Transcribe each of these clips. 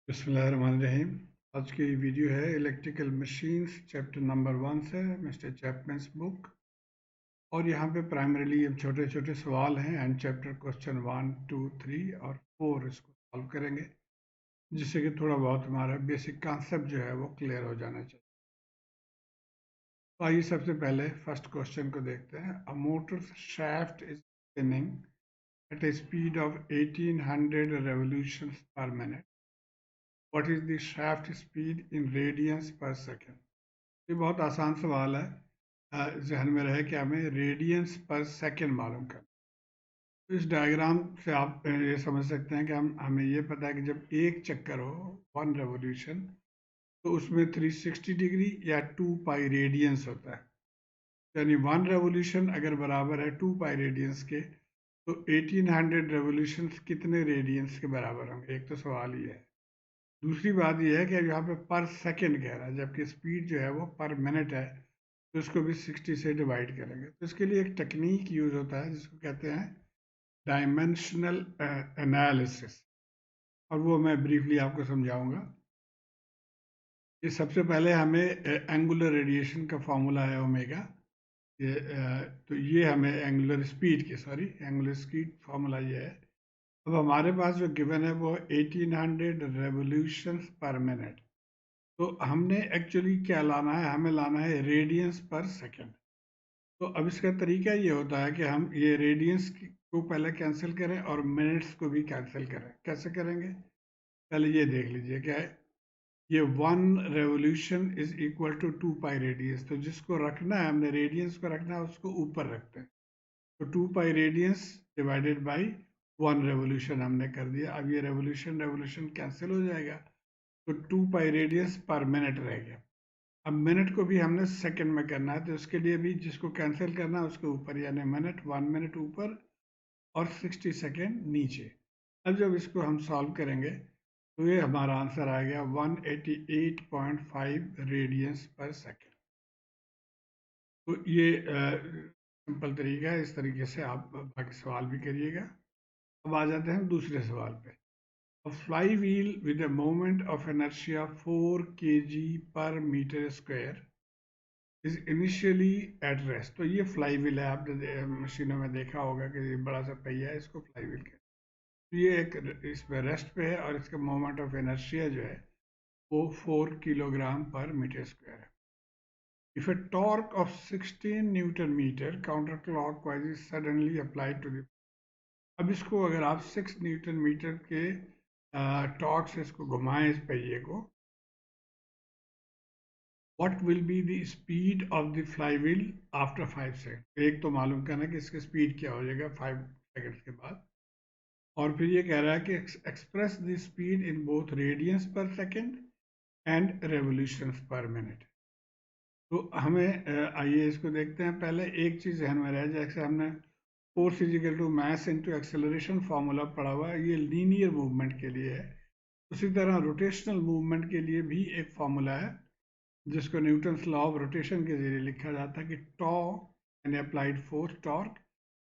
बिस्मिल्लाहिर्रहमानिर्रहीम। आज की वीडियो है इलेक्ट्रिकल मशीन्स चैप्टर नंबर 1 से मिस्टर चैपमैन्स बुक। और यहाँ पे प्राइमरीली हम छोटे छोटे सवाल हैं एंड चैप्टर क्वेश्चन 1, 2, 3 और 4 इसको सॉल्व करेंगे, जिससे कि थोड़ा बहुत हमारा बेसिक कॉन्सेप्ट जो है वो क्लियर हो जाना चाहिए। तो आइए सबसे पहले फर्स्ट क्वेश्चन को देखते हैं। A motor shaft is spinning at a speed of 1800 revolutions per minute. What is the shaft speed in radians per second? ये बहुत आसान सवाल है। जहन में रहे कि हमें रेडियंस पर सेकंड मालूम करना। तो इस डायग्राम से आप ये समझ सकते हैं कि हमें ये पता है कि जब एक चक्कर हो, वन रेवोल्यूशन, तो उसमें 360 डिग्री या 2 पाई रेडियंस होता है। यानी वन रेवोल्यूशन अगर बराबर है 2 पाई रेडियंस के, तो 1800 रेवोल्यूशंस कितने रेडियंस के बराबर होंगे? एक तो सवाल ये है। दूसरी बात यह है कि यहाँ पे पर सेकंड कह रहा है, जबकि स्पीड जो है वो पर मिनट है, तो इसको भी 60 से डिवाइड करेंगे। तो इसके लिए एक टेक्निक यूज होता है जिसको कहते हैं डायमेंशनल एनालिसिस, और वो मैं ब्रीफली आपको समझाऊंगा। ये सबसे पहले हमें एंगुलर रेडिएशन का फॉर्मूला है ओमेगा। तो ये हमें angular speed angular speed formula ये है। अब हमारे पास जो गिवन है वो 1800 रेवोल्यूशंस पर मिनट। तो हमने एक्चुअली क्या लाना है? हमें लाना है रेडियंस पर सेकंड। तो अब इसका तरीका ये होता है कि हम ये रेडियंस को पहले कैंसिल करें और मिनट्स को भी कैंसिल करें। कैसे करेंगे? पहले ये देख लीजिए क्या है। ये 1 revolution is equal to 2 pi radians. तो जिसको रखना है, हमने रेडियंस को रखना है, उसको ऊपर रखते हैं। तो 2 pi radiance divided by 1 revolution हमने कर दिया। अब ये रेवोल्यूशन रेवोल्यूशन कैंसिल हो जाएगा, तो 2 पाई रेडियंस पर मिनट रह गया। अब मिनट को भी हमने सेकंड में करना है, तो उसके लिए भी जिसको कैंसिल करना है उसके ऊपर, यानी मिनट 1 मिनट ऊपर और 60 सेकेंड नीचे। अब जब इसको हम सॉल्व करेंगे तो ये हमारा आंसर आ गया 188.5 रेडियंस पर सेकेंड। तो ये सिंपल तरीका है। इस तरीके से आप बाकी सवाल भी करिएगा। अब आ जाते हैं दूसरे सवाल पे। A flywheel with a moment of inertia 4 kg per meter square is initially at rest. तो ये फ्लाई व्हील है, आपने मशीनों में देखा होगा कि ये बड़ा सा पहिया है, इसको फ्लाई व्हील कहते हैं। तो ये एक इस पे रेस्ट पे है और इसका मोमेंट ऑफ इनर्शिया जो है वो 4 किलोग्राम पर मीटर स्क्वायर है। If a torque of 16 newton metre counterclockwise is suddenly applied to the, अब इसको अगर आप 6 न्यूटन मीटर के टॉर्क से इसको घुमाएं इस पहिए को, What will be the speed of the flywheel after 5 second? एक तो मालूम करना कि इसकी स्पीड क्या हो जाएगा 5 सेकंड्स के बाद। और फिर ये कह रहा है कि express the speed in both radiance पर सेकंड एंड रेवोल्यूशंस पर मिनट। तो हमें आइए इसको देखते हैं। पहले एक चीज़ ध्यान में रहे, जैसे हमने force is equal to mass into acceleration formula पढ़ा हुआ है, ये लीनियर मूवमेंट के लिए है। उसी तरह रोटेशनल मूवमेंट के लिए भी एक फार्मूला है जिसको न्यूटन्स लॉ ऑफ रोटेशन के जरिए लिखा जाता है कि टॉ यानी अप्लाइड फोर्स टॉर्क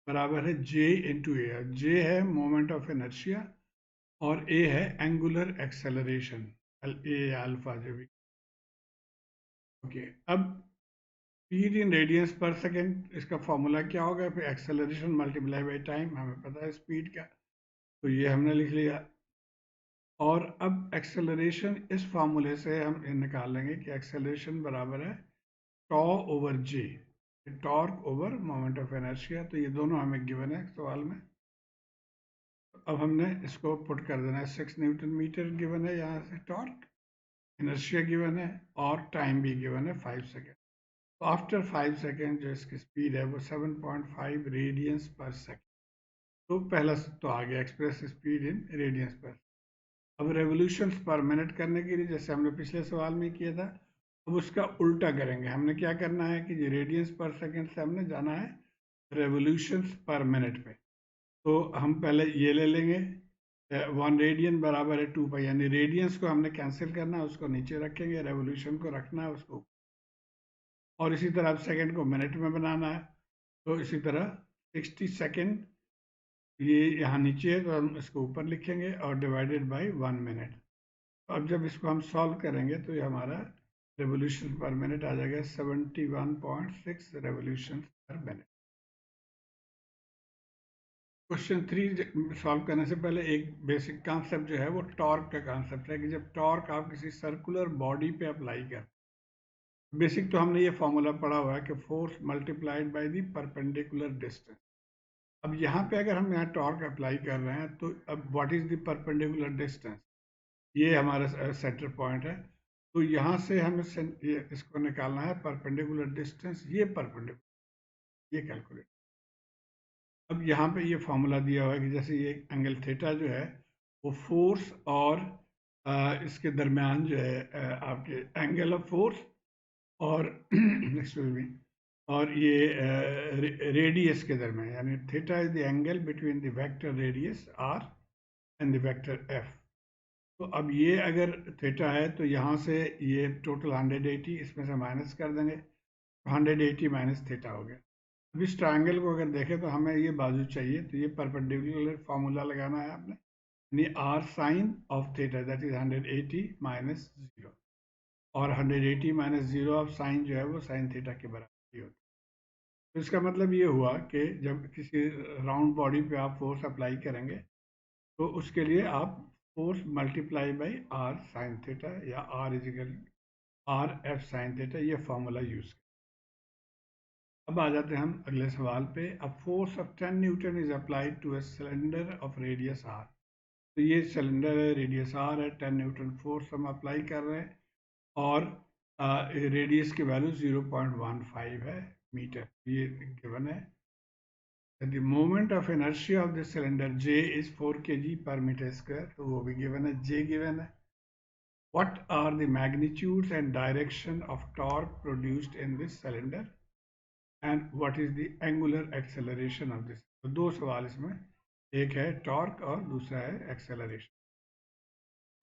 बराबर है जे इंटू ए। जे है मोमेंट ऑफ इनर्शिया और ए है एंगुलर एक्सेलरेशन, ए अल्फा जो भी। ओके, अब स्पीड इन रेडियंस पर सेकेंड, इसका फॉर्मूला क्या होगा? फिर एक्सेलरेशन मल्टीप्लाई बाई टाइम, हमें पता है स्पीड का, तो ये हमने लिख लिया। और अब एक्सेलरेशन इस फार्मूले से हम निकाल लेंगे कि एक्सेलरेशन बराबर है tau over J, torque over moment of inertia. तो ये दोनों हमें गिवन है सवाल में। अब हमने इसको पुट कर देना है। 6 न्यूटन मीटर गिवन है, यहाँ से टॉर्क, इनर्शिया गिवन है और टाइम भी गिवन है 5 सेकेंड। तो आफ्टर 5 सेकेंड जो इसकी स्पीड है वो 7.5 रेडियंस पर सेकेंड। तो पहला तो आ गया एक्सप्रेस स्पीड इन रेडियंस पर। अब रेवोल्यूशंस पर मिनट करने के लिए, जैसे हमने पिछले सवाल में किया था, अब उसका उल्टा करेंगे। हमने क्या करना है कि रेडियंस पर सेकेंड से हमने जाना है रेवोल्यूशंस पर मिनट पे। तो हम पहले ये ले लेंगे, 1 रेडियन बराबर है 2 पाई, यानी रेडियंस को हमने कैंसिल करना है, उसको नीचे रखेंगे, रेवोल्यूशन को रखना है उसको, और इसी तरह अब सेकेंड को मिनट में बनाना है। तो इसी तरह 60 सेकेंड ये यहाँ नीचे है, तो हम इसको ऊपर लिखेंगे और डिवाइडेड बाई 1 मिनट। अब जब इसको हम सॉल्व करेंगे तो ये हमारा रेवोल्यूशन पर मिनट आ जाएगा 71.6 revolution per minute. Question 3 solve करने से पहले एक बेसिक कॉन्सेप्ट जो है वो टॉर्क का कॉन्सेप्ट है कि जब टॉर्क आप किसी सर्कुलर बॉडी पे अप्लाई कर, बेसिक तो हमने ये फॉर्मूला पढ़ा हुआ है कि force multiplied by the perpendicular distance. अब यहाँ पे अगर हम यहाँ टॉर्क अप्लाई कर रहे हैं तो अब what is the perpendicular distance, ये हमारा सेंटर पॉइंट है। तो यहाँ से हमें इसको निकालना है परपेंडिकुलर डिस्टेंस, ये परपेंडिकुलर, ये कैलकुलेट। अब यहाँ पे ये फॉर्मूला दिया हुआ है कि जैसे ये एंगल थीटा जो है वो फोर्स और इसके दरमियान जो है आपके एंगल ऑफ फोर्स और एक्सक्यूज मी, और ये रेडियस के दरमियान, यानी theta is the angle between the vector radius R and the vector F. तो अब ये अगर थीटा है तो यहाँ से ये टोटल 180 इसमें से माइनस कर देंगे, 180 माइनस थीटा हो गया। अब इस ट्रायंगल को अगर देखें तो हमें ये बाजू चाहिए, तो ये परपेंडिकुलर फार्मूला लगाना है आपने, यानी R sine of theta that is 180 minus 0, और 180 माइनस 0 ऑफ साइन जो है वो साइन थीटा के बराबर ही होता है। तो इसका मतलब ये हुआ कि जब किसी राउंड बॉडी पे आप फोर्स अप्लाई करेंगे तो उसके लिए आप force multiply by R sine theta या आर इजिकल आर एफ साइन थीटा, ये फॉर्मूला यूज करें। अब आ जाते हैं हम अगले सवाल पे। अब force of 10 newton is applied to a cylinder of radius R. तो ये सिलेंडर है, रेडियस आर है, 10 न्यूटन फोर्स हम अप्लाई कर रहे हैं और रेडियस की वैल्यू 0.15 है मीटर, ये गिवन है। The moment of inertia of the cylinder J is 4 kg per meter square, तो वो भी गिवन है, J गिवन है। What are the magnitudes and direction of torque produced in this cylinder and what is the angular acceleration of this? तो दो सवाल इसमें, एक है टॉर्क और दूसरा है एक्सेलरेशन।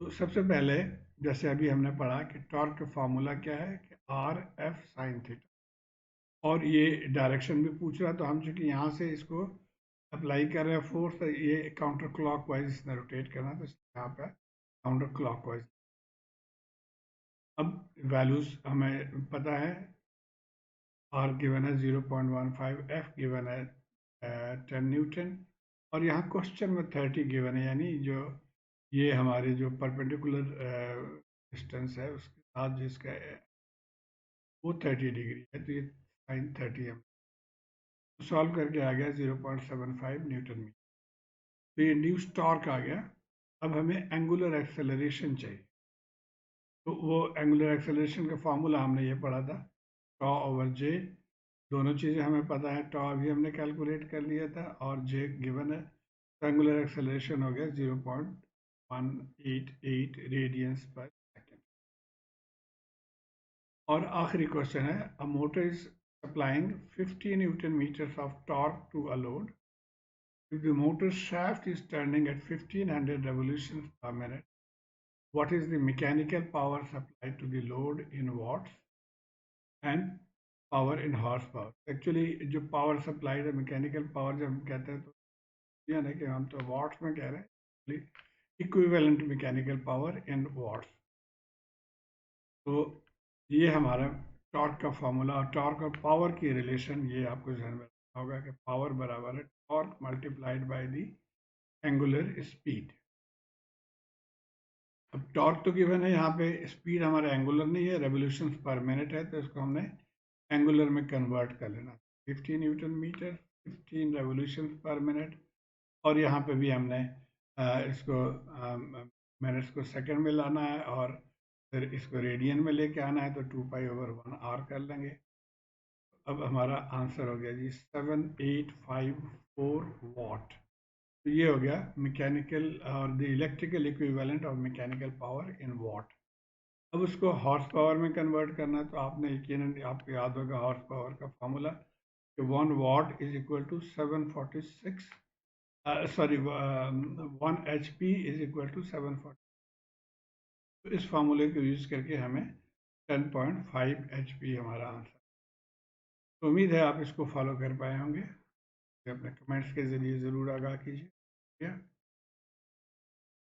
तो सबसे पहले जैसे अभी हमने पढ़ा कि टॉर्क का फॉर्मूला क्या है कि आर एफ साइन थीटा, और ये डायरेक्शन भी पूछ रहा, तो हम चूंकि यहाँ से इसको अप्लाई कर रहे हैं फोर्स, तो ये काउंटर क्लॉकवाइज इसने रोटेट करना, तो यहाँ पे काउंटर क्लॉकवाइज। अब वैल्यूज हमें पता है, आर गिवन है 0.15, एफ गिवन है 10 न्यूटन, और यहाँ क्वेश्चन में 30 गिवन है, यानी जो ये हमारे जो परपेंडिकुलर डिस्टेंस है उसके साथ जिसका वो 30 डिग्री है, तो ये साइन 30 है। सॉल्व करके आ गया 0.75 न्यूटन मीटर। तो ये इंड्यूस टॉर्क आ गया। अब हमें एंगुलर एक्सेलरेशन चाहिए, तो वो एंगुलर एक्सेलरेशन का फॉर्मूला हमने ये पढ़ा था, टॉ ओवर जे। दोनों चीज़ें हमें पता है, टॉ भी हमने कैलकुलेट कर लिया था और जे गिवन है। तो एंगुलर एक्सेलरेशन हो गया 0.188 रेडियंस पर सेकेंड। और आखिरी क्वेश्चन है, a motor is supplying 50 newton metres of torque to a load. If the motor shaft is turning at 1500 revolutions per minute, what is the mechanical power supplied to the load in watts and power in horsepower? Actually जो power supplied है, mechanical power जब हम कहते हैं तो ये नहीं कि हम तो watts में कह रहे हैं, equivalent mechanical power in watts। तो ये हमारा टॉर्क का फॉर्मूला, और टॉर्क और पावर की रिलेशन ये आपको ध्यान में रखना होगा कि पावर बराबर है torque multiplied by the angular speed. अब टॉर्क तो गिवन है, यहाँ पे स्पीड हमारा एंगुलर नहीं है, रेवोल्यूशन पर मिनट है, तो इसको हमने एंगुलर में कन्वर्ट कर लेना। 15 newton metre, 15 revolution per minute, और यहाँ पे भी हमने इसको मिनट्स को सेकंड में लाना है और फिर इसको रेडियन में लेके आना है, तो 2π/1 कर लेंगे। अब हमारा आंसर हो गया जी 7854 वाट। तो ये हो गया मैकेनिकल और the electrical equivalent of mechanical power in watt. अब उसको हॉर्स पावर में कन्वर्ट करना, तो आपने यकीनन आपको याद होगा हॉर्स पावर का फॉर्मूला कि 1 watt is equal to 746, sorry 1 HP is equal to 740। तो इस फार्मूले को यूज़ करके हमें 10.5 HP हमारा आंसर। तो उम्मीद है आप इसको फॉलो कर पाए होंगे। अपने कमेंट्स के ज़रिए ज़रूर आगाह कीजिए।